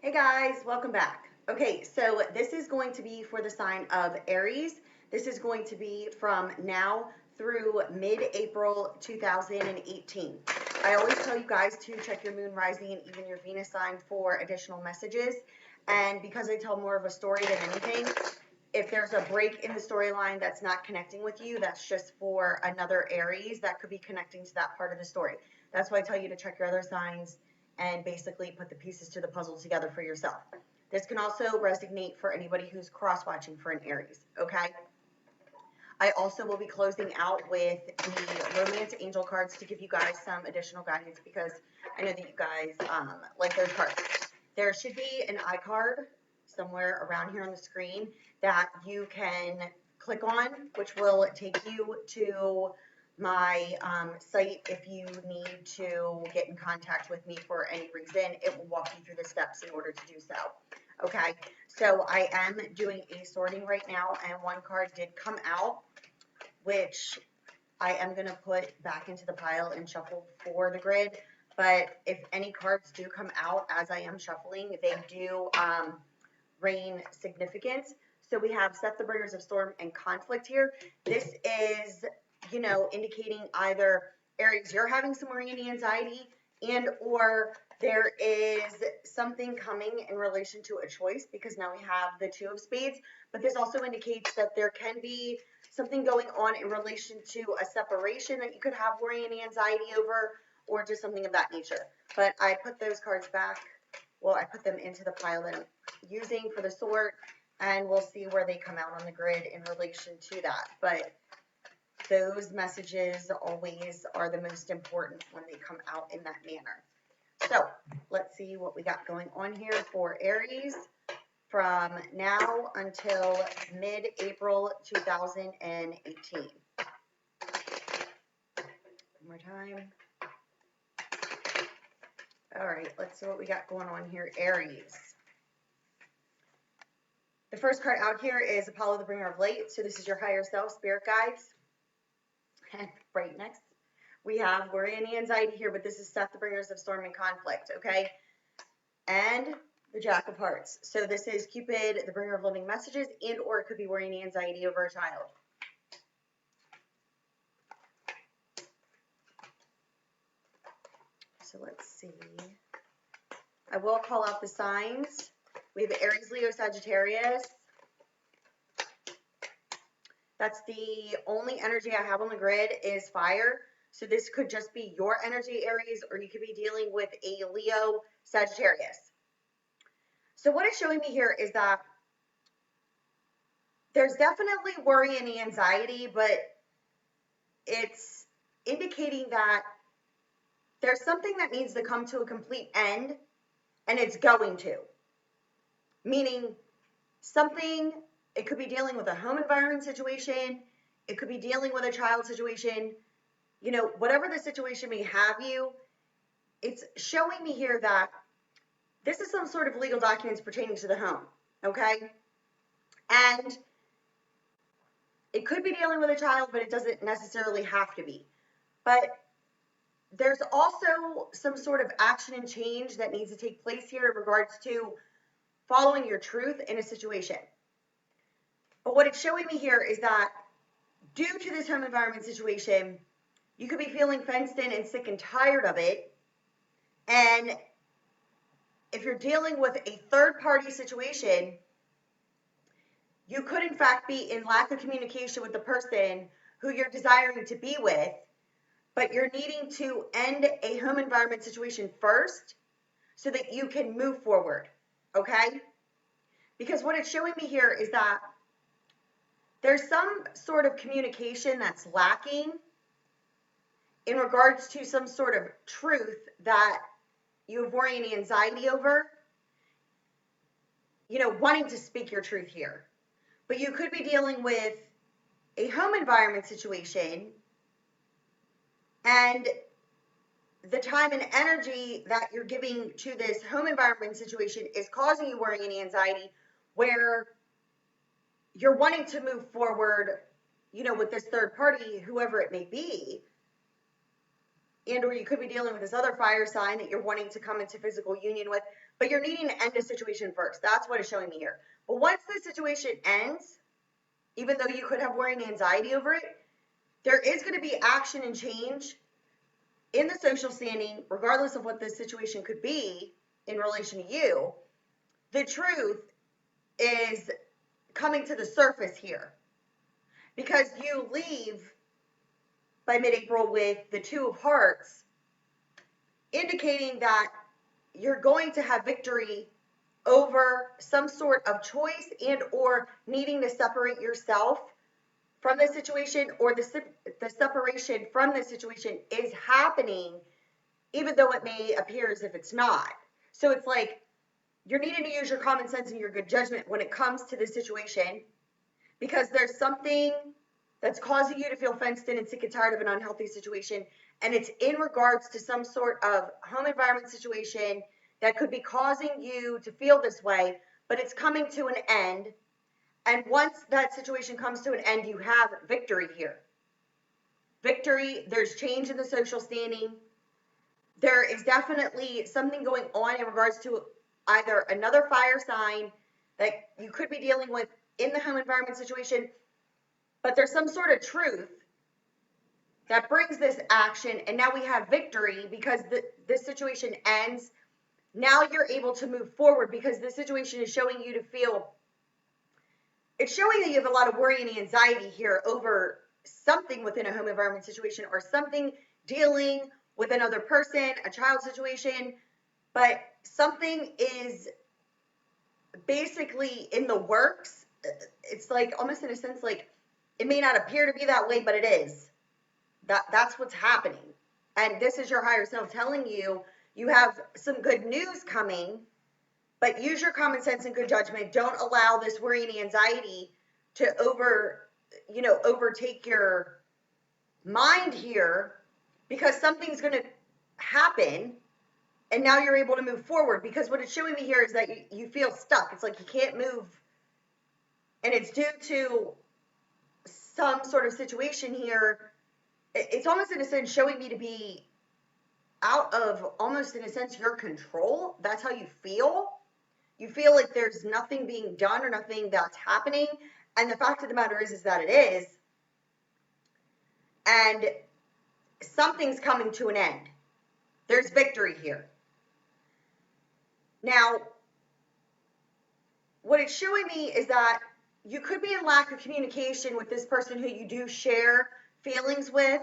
Hey guys, welcome back. Okay, so this is going to be for the sign of Aries. This is going to be from now through mid-April 2018. I always tell you guys to check your moon, rising, and even your Venus sign for additional messages. And because I tell more of a story than anything, if there's a break in the storyline that's not connecting with you, that's just for another Aries that could be connecting to that part of the story. That's why I tell you to check your other signs and basically put the pieces to the puzzle together for yourself. This can also resonate for anybody who's cross-watching for an Aries, okay? I also will be closing out with the Romance Angel cards to give you guys some additional guidance because I know that you guys like those cards. There should be an iCard somewhere around here on the screen that you can click on, which will take you to my site. If you need to get in contact with me for any reason, it will walk you through the steps in order to do so. Okay, so I am doing a sorting right now, and one card did come out, which I am going to put back into the pile and shuffle for the grid. But if any cards do come out as I am shuffling, they do reign significance. So we have Set the Bringers of Storm and Conflict here. This is, indicating either Aries, you're having some worry and anxiety, and or there is something coming in relation to a choice, because now we have the Two of Spades. But this also indicates that there can be something going on in relation to a separation that you could have worry and anxiety over, or just something of that nature. But I put those cards back. Well, I put them into the pile that I'm using for the sort, and we'll see where they come out on the grid in relation to that. But those messages always are the most important when they come out in that manner. So let's see what we got going on here for Aries from now until mid-April 2018. One more time. All right, let's see what we got going on here, Aries. The first card out here is Apollo, the bringer of light. So this is your higher self, spirit guides. And right next, we have worry and anxiety here, but this is Seth, the bringers of storm and conflict, okay? And the Jack of Hearts. So this is Cupid, the bringer of loving messages, and or it could be worry and anxiety over a child. So let's see. I will call out the signs. We have Aries, Leo, Sagittarius. That's the only energy I have on the grid is fire. So this could just be your energy, Aries, or you could be dealing with a Leo, Sagittarius. So what it's showing me here is that there's definitely worry and anxiety, but it's indicating that there's something that needs to come to a complete end, and it's going to. Meaning something, it could be dealing with a home environment situation, it could be dealing with a child situation, whatever the situation may have you, it's showing me here that this is some sort of legal documents pertaining to the home, okay? And it could be dealing with a child, but it doesn't necessarily have to be. But there's also some sort of action and change that needs to take place here in regards to following your truth in a situation. But what it's showing me here is that due to this home environment situation, you could be feeling fenced in and sick and tired of it. And if you're dealing with a third-party situation, you could in fact be in lack of communication with the person who you're desiring to be with, but you're needing to end a home environment situation first so that you can move forward, okay? Because what it's showing me here is that there's some sort of communication that's lacking in regards to some sort of truth that you have worry and anxiety over, wanting to speak your truth here. But you could be dealing with a home environment situation, and the time and energy that you're giving to this home environment situation is causing you worry and anxiety, where you're wanting to move forward, with this third party, whoever it may be. and or you could be dealing with this other fire sign that you're wanting to come into physical union with, but you're needing to end a situation first. That's what is showing me here. But once the situation ends, even though you could have worry and anxiety over it, there is going to be action and change in the social standing, regardless of what this situation could be in relation to you. The truth is coming to the surface here, because you leave by mid-April with the Two of Hearts, indicating that you're going to have victory over some sort of choice and or needing to separate yourself from the situation, or the separation from the situation is happening, even though it may appear as if it's not. So it's like you're needing to use your common sense and your good judgment when it comes to the situation, because there's something that's causing you to feel fenced in and sick and tired of an unhealthy situation, and it's in regards to some sort of home environment situation that could be causing you to feel this way, but it's coming to an end. And once that situation comes to an end, you have victory here. Victory, there's change in the social standing. There is definitely something going on in regards to either another fire sign that you could be dealing with in the home environment situation, but there's some sort of truth that brings this action, and now we have victory because this situation ends. Now you're able to move forward because the situation is showing you to feel, it's showing that you have a lot of worry and anxiety here over something within a home environment situation, or something dealing with another person, a child situation, but something is basically in the works. It's like almost in a sense like it may not appear to be that way, but it is. That's what's happening. And this is your higher self telling you you have some good news coming, but use your common sense and good judgment. Don't allow this worry and anxiety to overtake your mind here, because something's going to happen, and now you're able to move forward. Because what it's showing me here is that you feel stuck. It's like you can't move, and it's due to some sort of situation here. It's almost in a sense showing me to be out of, almost in a sense, your control. That's how you feel. You feel like there's nothing being done or nothing that's happening. And the fact of the matter is that it is. And something's coming to an end. There's victory here. Now, what it's showing me is that you could be in lack of communication with this person who you do share feelings with,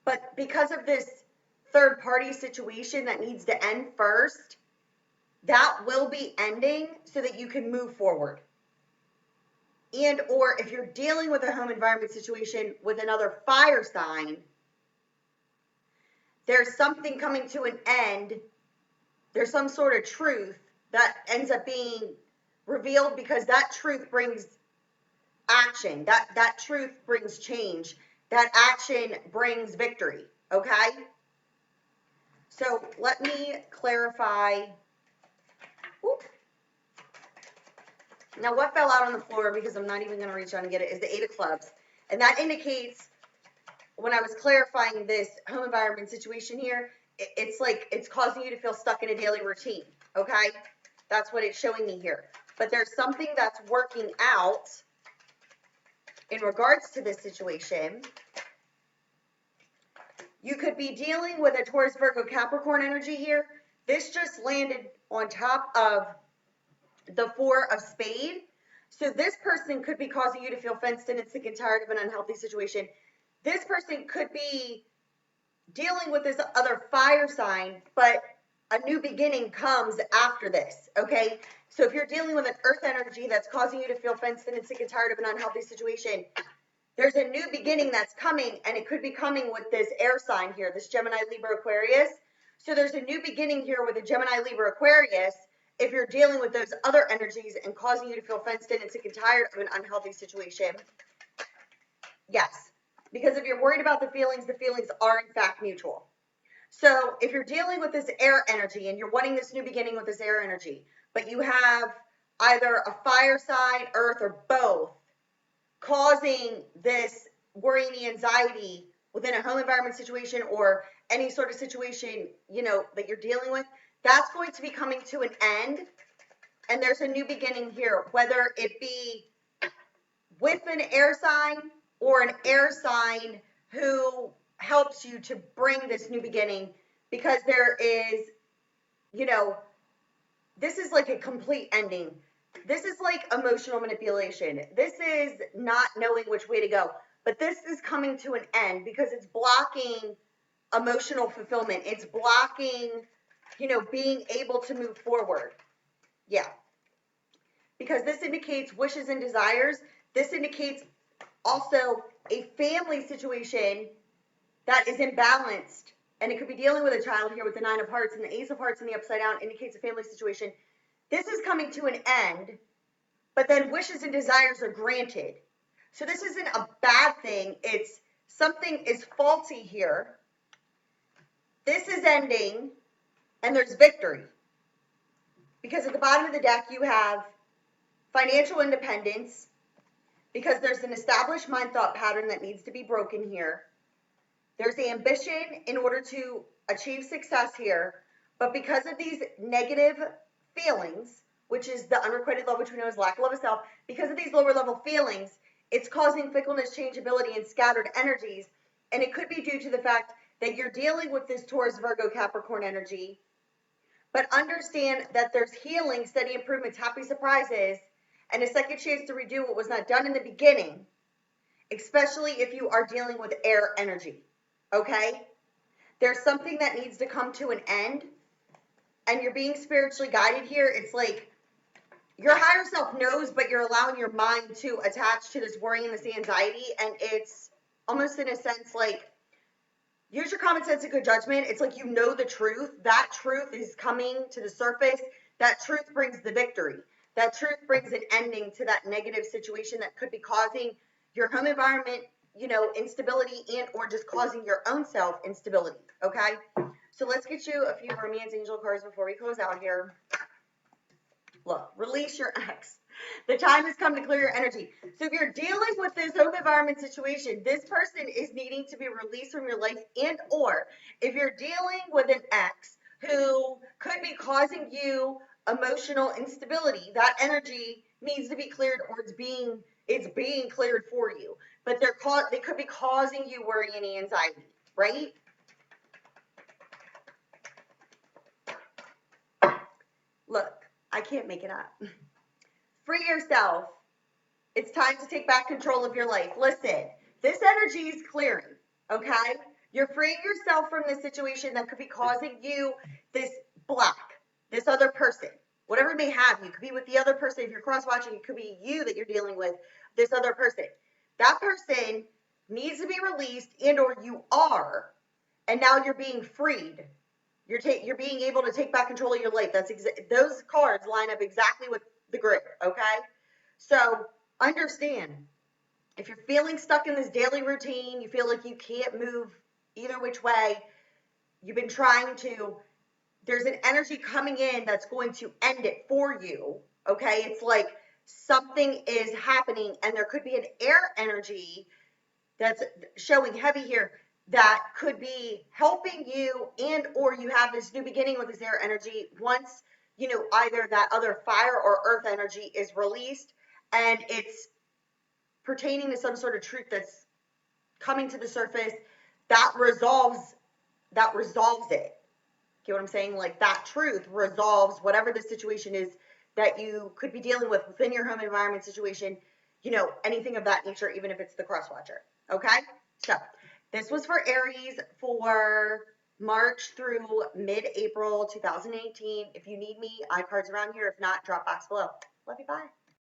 but because of this third party situation that needs to end first, that will be ending so that you can move forward. And or if you're dealing with a home environment situation with another fire sign, there's something coming to an end. There's some sort of truth that ends up being revealed, because that truth brings action. That truth brings change. That action brings victory. Okay? So let me clarify. Whoop. Now, what fell out on the floor, because I'm not even going to reach out and get it, is the Eight of Clubs. And that indicates, when I was clarifying this home environment situation here, it's like it's causing you to feel stuck in a daily routine. Okay? That's what it's showing me here. But there's something that's working out in regards to this situation. You could be dealing with a Taurus, Virgo, Capricorn energy here. This just landed on top of the Four of Spades. So this person could be causing you to feel fenced in and sick and tired of an unhealthy situation. This person could be dealing with this other fire sign, but a new beginning comes after this, okay? So if you're dealing with an earth energy that's causing you to feel fenced in and sick and tired of an unhealthy situation, there's a new beginning that's coming, and it could be coming with this air sign here, this Gemini, Libra, Aquarius. So there's a new beginning here with a Gemini, Libra, Aquarius, if you're dealing with those other energies and causing you to feel fenced in and sick and tired of an unhealthy situation. Yes, because if you're worried about the feelings are in fact mutual. So if you're dealing with this air energy and you're wanting this new beginning with this air energy, but you have either a fire sign, earth, or both causing this worry and anxiety within a home environment situation or any sort of situation, you know, that you're dealing with, that's going to be coming to an end. And there's a new beginning here, whether it be with an air sign or an air sign who helps you to bring this new beginning, because there is, you know, this is like a complete ending. This is like emotional manipulation. This is not knowing which way to go. But this is coming to an end because it's blocking emotional fulfillment. It's blocking, you know, being able to move forward. Yeah. Because this indicates wishes and desires. This indicates also a family situation that is imbalanced. And it could be dealing with a child here with the Nine of Hearts, and the Ace of Hearts in the upside down indicates a family situation. This is coming to an end, but then wishes and desires are granted. So this isn't a bad thing. It's something is faulty here. This is ending, and there's victory. Because at the bottom of the deck, you have financial independence, because there's an established mind thought pattern that needs to be broken here. There's ambition in order to achieve success here, but because of these negative feelings, which is the unrequited love, which we know is lack of love of self, because of these lower level feelings, it's causing fickleness, changeability, and scattered energies. And it could be due to the fact that you're dealing with this Taurus, Virgo, Capricorn energy. But understand that there's healing, steady improvements, happy surprises, and a second chance to redo what was not done in the beginning, especially if you are dealing with air energy. Okay? There's something that needs to come to an end, and you're being spiritually guided here. It's like your higher self knows, but you're allowing your mind to attach to this worry and this anxiety, and it's almost in a sense like, use your common sense and good judgment. It's like you know the truth. That truth is coming to the surface. That truth brings the victory. That truth brings an ending to that negative situation that could be causing your home environment, you know, instability, and or just causing your own self instability. Okay? So let's get you a few romance angel cards before we close out here. Look, release your ex. The time has come to clear your energy. So if you're dealing with this home environment situation, this person is needing to be released from your life, and or if you're dealing with an ex who could be causing you emotional instability, that energy needs to be cleared, or it's being cleared for you. But they could be causing you worry and anxiety, right? Look, I can't make it up. Free yourself. It's time to take back control of your life. Listen, this energy is clearing, okay? You're freeing yourself from this situation that could be causing you this block, this other person, whatever it may have you. It could be with the other person. If you're cross-watching, it could be you that you're dealing with, this other person. That person needs to be released, and or you are, and now you're being freed. You're being able to take back control of your life. Those cards line up exactly with the grid, okay? So understand, if you're feeling stuck in this daily routine, you feel like you can't move either which way, you've been trying to, there's an energy coming in that's going to end it for you, okay? It's like something is happening, and there could be an air energy that's showing heavy here that could be helping you, and or you have this new beginning with this air energy once, you know, either that other fire or earth energy is released, and it's pertaining to some sort of truth that's coming to the surface that resolves it. Get what I'm saying? Like that truth resolves whatever the situation is that you could be dealing with within your home environment situation, you know, anything of that nature, even if it's the cross watcher. Okay? So this was for Aries for March through mid-April 2018. If you need me, iCards around here. If not, drop box below. Love you. Bye.